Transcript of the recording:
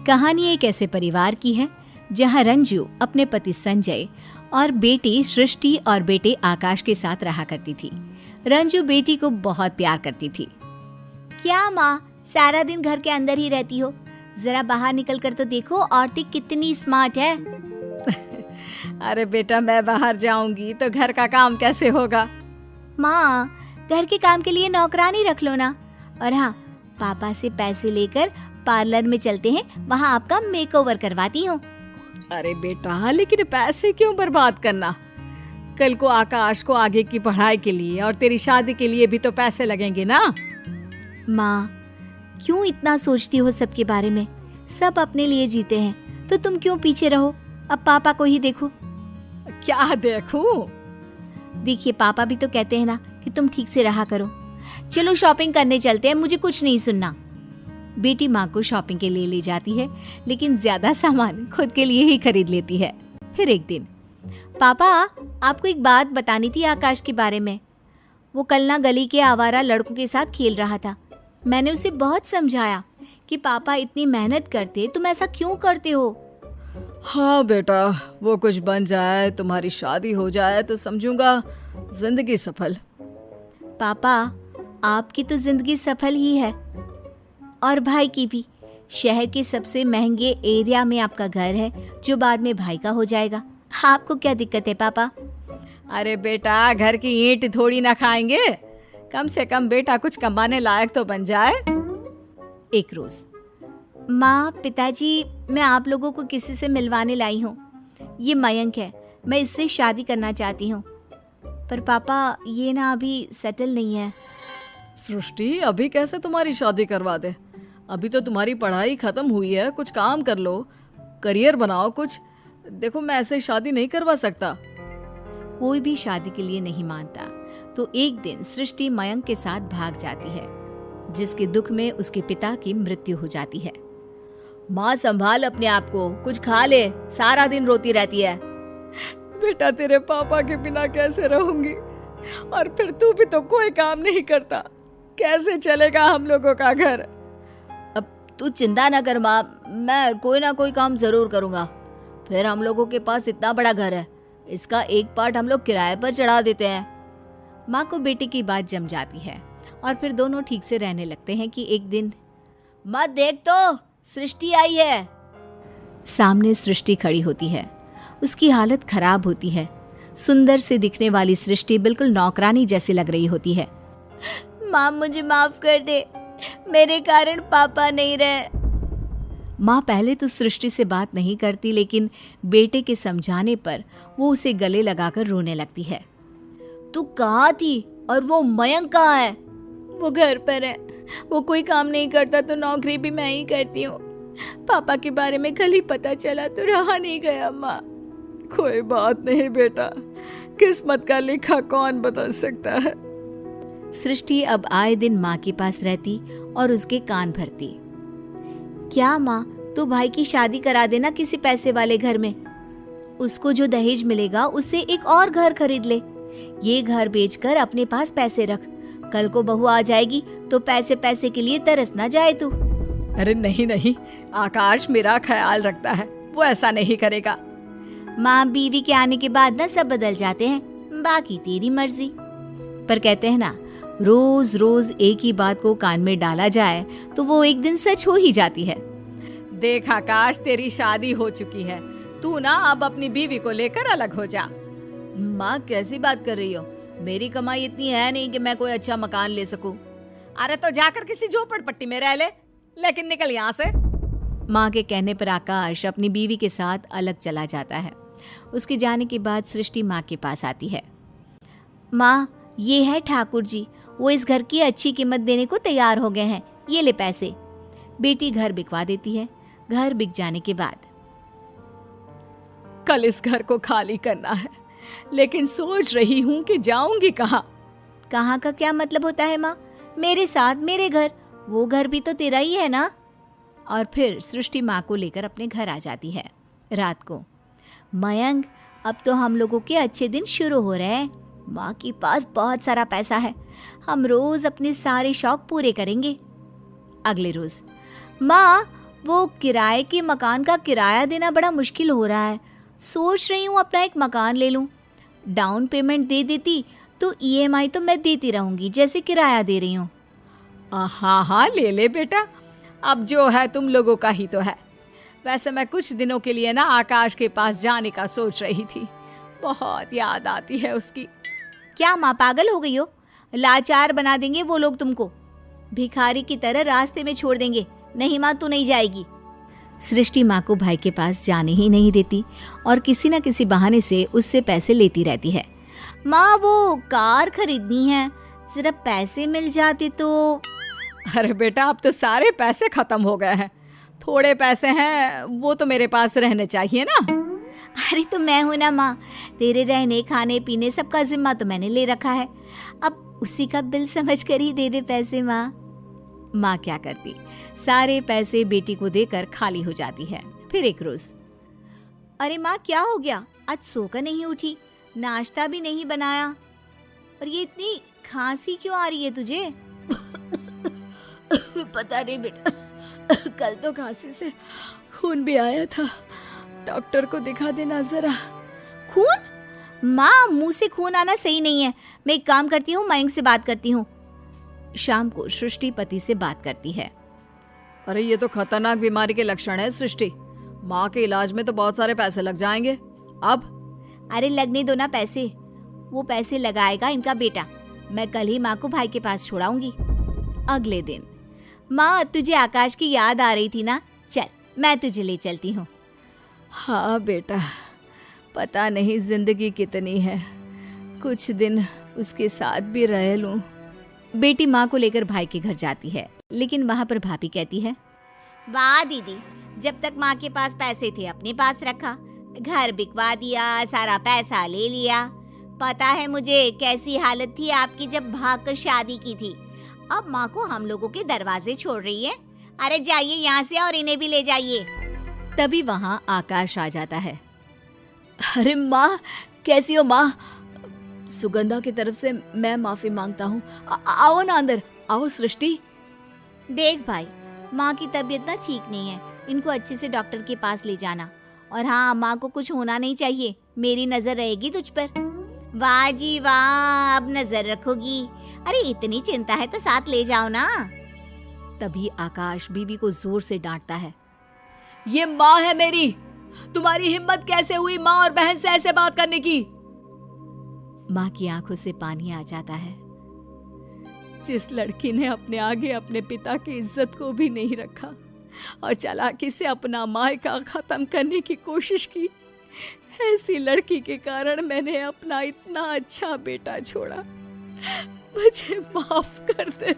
कहानी एक ऐसे परिवार की है जहां रंजू अपने पति संजय और बेटी सृष्टि और बेटे आकाश के साथ रहा करती थी। रंजू बेटी को बहुत प्यार करती थी। क्या माँ, सारा दिन घर के अंदर ही रहती हो? जरा बाहर निकल कर तो देखो, औरतें कितनी स्मार्ट है। अरे बेटा, मैं बाहर जाऊंगी तो घर का काम कैसे होगा? माँ, घर के काम के लिए नौकरानी रख लो ना। और हाँ, पापा से पैसे लेकर पार्लर में चलते हैं, वहाँ आपका मेकओवर करवाती हूँ। अरे बेटा, लेकिन पैसे क्यों बर्बाद करना? कल को आकाश को आगे की पढ़ाई के लिए और तेरी शादी के लिए भी तो पैसे लगेंगे ना। माँ, क्यों इतना सोचती हो सबके बारे में? सब अपने लिए जीते हैं, तो तुम क्यों पीछे रहो? अब पापा को ही देखो। क्या देखूं? देखिए, पापा भी तो कहते हैं ना कि तुम ठीक से रहा करो। चलो शॉपिंग करने चलते हैं, मुझे कुछ नहीं सुनना। बेटी माँ को शॉपिंग के लिए ले जाती है, लेकिन ज्यादा सामान खुद के लिए ही खरीद लेती है। फिर एक दिन, पापा, आपको एक बात बतानी थी आकाश के बारे में। वो कल ना गली के आवारा लड़कों के साथ खेल रहा था। मैंने उसे बहुत समझाया कि पापा इतनी मेहनत करते, तुम ऐसा क्यों करते हो? हाँ बेटा, वो कुछ बन जाए, तुम्हारी शादी हो जाए तो समझूंगा जिंदगी सफल। पापा, आपकी तो जिंदगी सफल ही है, और भाई की भी। शहर के सबसे महंगे एरिया में आपका घर है, जो बाद में भाई का हो जाएगा। आपको क्या दिक्कत है पापा? अरे बेटा, घर की ईंट थोड़ी ना खाएंगे। कम से कम बेटा कुछ कमाने लायक तो बन जाए। एक रोज, माँ, पिताजी, मैं आप लोगों को किसी से मिलवाने लाई हूँ। ये मयंक है, मैं इससे शादी करना चाहती हूँ। पर पापा, ये ना अभी सेटल नहीं है। सृष्टि, अभी कैसे तुम्हारी शादी करवा दे? अभी तो तुम्हारी पढ़ाई खत्म हुई है, कुछ काम कर लो, करियर बनाओ कुछ। देखो, मैं ऐसे शादी नहीं करवा सकता। कोई भी शादी के लिए नहीं मानता, तो एक दिन सृष्टि मयंक के साथ भाग जाती है, जिसके दुख में उसके पिता की मृत्यु हो जाती है। माँ, संभाल अपने आप को, कुछ खा ले, सारा दिन रोती रहती है। बेटा, तेरे पापा के बिना कैसे रहूंगी? और फिर तू भी तो कोई काम नहीं करता, कैसे चलेगा हम लोगों का घर? अब तू चिंता न कर माँ, मैं कोई ना कोई काम जरूर करूँगा। फिर हम लोगों के पास इतना बड़ा घर है, इसका एक पार्ट हम लोग किराए पर चढ़ा देते हैं। माँ को बेटी की बात जम जाती है और फिर दोनों ठीक से रहने लगते हैं कि एक दिन, मत देख तो, सृष्टि आई है। सामने सृष्टि खड़ी होती है। उसकी हालत खराब होती है। सुंदर से दिखने वाली सृष्टि बिल्कुल नौकरानी जैसी लग रही होती है। माँ, मुझे माफ कर दे, मेरे कारण पापा नहीं रहे। माँ पहले तो सृष्टि से बात नहीं करती, लेकिन बेटे के समझाने पर वो उसे गले लगाकर रोने लगती है। तू कहाँ थी और वो मयंक कहाँ है? वो घर पर है, वो कोई काम नहीं करता तो नौकरी भी मैं ही करती हूँ। पापा के बारे में कल ही पता चला तो रहा नहीं गया माँ। कोई बात नहीं बेटा, किस्मत का लिखा कौन बदल सकता है। सृष्टि अब आए दिन माँ के पास रहती और उसके कान भरती। क्या माँ, तो भाई की शादी करा देना किसी पैसे वाले घर में। उसको जो दहेज मिलेगा उससे एक और घर खरीद ले। ये घर बेचकर अपने पास पैसे रख, कल को बहू आ जाएगी तो पैसे पैसे के लिए तरस ना जाए तू। अरे नहीं नहीं, आकाश मेरा ख्याल रखता है, वो ऐसा नहीं करेगा। माँ, बीवी के आने के बाद ना सब बदल जाते हैं, बाकी तेरी मर्जी। पर कहते हैं ना, रोज रोज एक ही बात को कान में डाला जाए तो वो एक दिन सच हो ही जाती है। देख आकाश, तेरी शादी हो चुकी है, तू ना अब अपनी बीवी को लेकर अलग हो जा। माँ, कैसी बात कर रही हो? मेरी कमाई इतनी है नहीं कि मैं कोई अच्छा मकान ले सकूं। अरे तो जाकर किसी झोपड़पट्टी में रह ले, लेकिन निकल यहाँ से। माँ के कहने पर आकाश अपनी बीवी के साथ अलग चला जाता है। उसके जाने के बाद सृष्टि माँ के पास आती है। माँ, ये है ठाकुर जी, वो इस घर की अच्छी कीमत देने को तैयार हो गए हैं, ये ले पैसे। बेटी घर बिकवा देती है। घर बिक जाने के बाद, कल इस घर को खाली करना है, लेकिन सोच रही हूँ कि जाऊंगी कहाँ। कहाँ का क्या मतलब होता है माँ? मेरे साथ मेरे घर, वो घर भी तो तेरा ही है ना। और फिर सृष्टि माँ को लेकर अपने घर आ जाती है। रात को, मयंक, अब तो हम लोगों के अच्छे दिन शुरू हो रहे हैं। माँ के पास बहुत सारा पैसा है, हम रोज अपने सारे शौक पूरे करेंगे। अगले रोज, माँ, वो किराए के मकान का किराया देना बड़ा मुश्किल हो रहा है। सोच रही हूँ अपना एक मकान ले लूँ। डाउन पेमेंट दे देती तो ईएमआई तो मैं देती रहूँगी जैसे किराया दे रही हूँ। हाँ हाँ, ले ले बेटा, अब जो है तुम लोगों का ही तो है। वैसे मैं कुछ दिनों के लिए ना आकाश के पास जाने का सोच रही थी, बहुत याद आती है उसकी। क्या माँ पागल हो गई हो? लाचार बना देंगे वो लोग तुमको, भिखारी की तरह रास्ते में छोड़ देंगे। नहीं माँ, तू नहीं जाएगी। सृष्टि माँ को भाई के पास जाने ही नहीं देती और किसी न किसी बहाने से उससे पैसे लेती रहती है। माँ वो कार खरीदनी है, जरा पैसे मिल जाते तो। अरे बेटा, अब तो सारे पैसे खत्म हो गए हैं, थोड़े पैसे हैं वो तो मेरे पास रहने चाहिए ना। अरे तो मैं हूं ना माँ, तेरे रहने खाने पीने सबका जिम्मा तो मैंने ले रखा है, अब उसी का बिल समझ कर ही दे दे पैसे। माँ क्या करती, सारे पैसे बेटी को देकर खाली हो जाती है। फिर एक रोज, अरे माँ क्या हो गया, आज सोकर नहीं उठी, नाश्ता भी नहीं बनाया, और ये इतनी खांसी क्यों आ रही है तुझे? पता नहीं बेटा, कल तो खांसी से खून भी आया था, डॉक्टर को दिखा देना जरा। खून? माँ मुंह से खून आना सही नहीं है, मैं एक काम करती हूँ, मयंक से बात करती हूँ। शाम को सृष्टि पति से बात करती है। अरे ये तो खतरनाक बीमारी के लक्षण है सृष्टि, माँ के इलाज में तो बहुत सारे पैसे लग जाएंगे। अब अरे लगने दो ना पैसे, वो पैसे लगाएगा इनका बेटा, मैं कल ही माँ को भाई के पास छोड़ाऊंगी। अगले दिन, माँ तुझे आकाश की याद आ रही थी ना, चल मैं तुझे ले चलती हूँ। हाँ बेटा, पता नहीं जिंदगी कितनी है, कुछ दिन उसके साथ भी रह लूं। बेटी माँ को लेकर भाई के घर जाती है, लेकिन वहाँ पर भाभी कहती है, वाह दीदी, जब तक माँ के पास पैसे थे अपने पास रखा, घर बिकवा दिया, सारा पैसा ले लिया। पता है मुझे कैसी हालत थी आपकी जब भागकर शादी की थी। अब माँ को हम लोगों के दरवाजे छोड़ रही है। अरे जाइए यहाँ से और इन्हें भी ले जाइए। तभी वहाँ आकाश आ जाता है। अरे माँ, कैसी हो माँ? सुगंधा की तरफ से मैं माफी मांगता हूँ, आओ ना अंदर, आओ सृष्टि। देख भाई, माँ की तबीयत ना ठीक नहीं है, इनको अच्छे से डॉक्टर के पास ले जाना। और हाँ, माँ को कुछ होना नहीं चाहिए, मेरी नजर रहेगी तुझ पर। वाह जी वाह, अब नजर रखोगी? अरे इतनी चिंता है तो साथ ले जाओ ना। तभी आकाश बीवी को जोर से डांटता है। ये माँ है मेरी, तुम्हारी हिम्मत कैसे हुई माँ और बहन से ऐसे बात करने की? माँ की आंखों से पानी आ जाता है। जिस लड़की ने अपने आगे अपने पिता की इज्जत को भी नहीं रखा और चालाकी से अपना मायका खत्म करने की कोशिश की, ऐसी लड़की के कारण मैंने अपना इतना अच्छा बेटा छोड़ा। मुझे माफ कर दे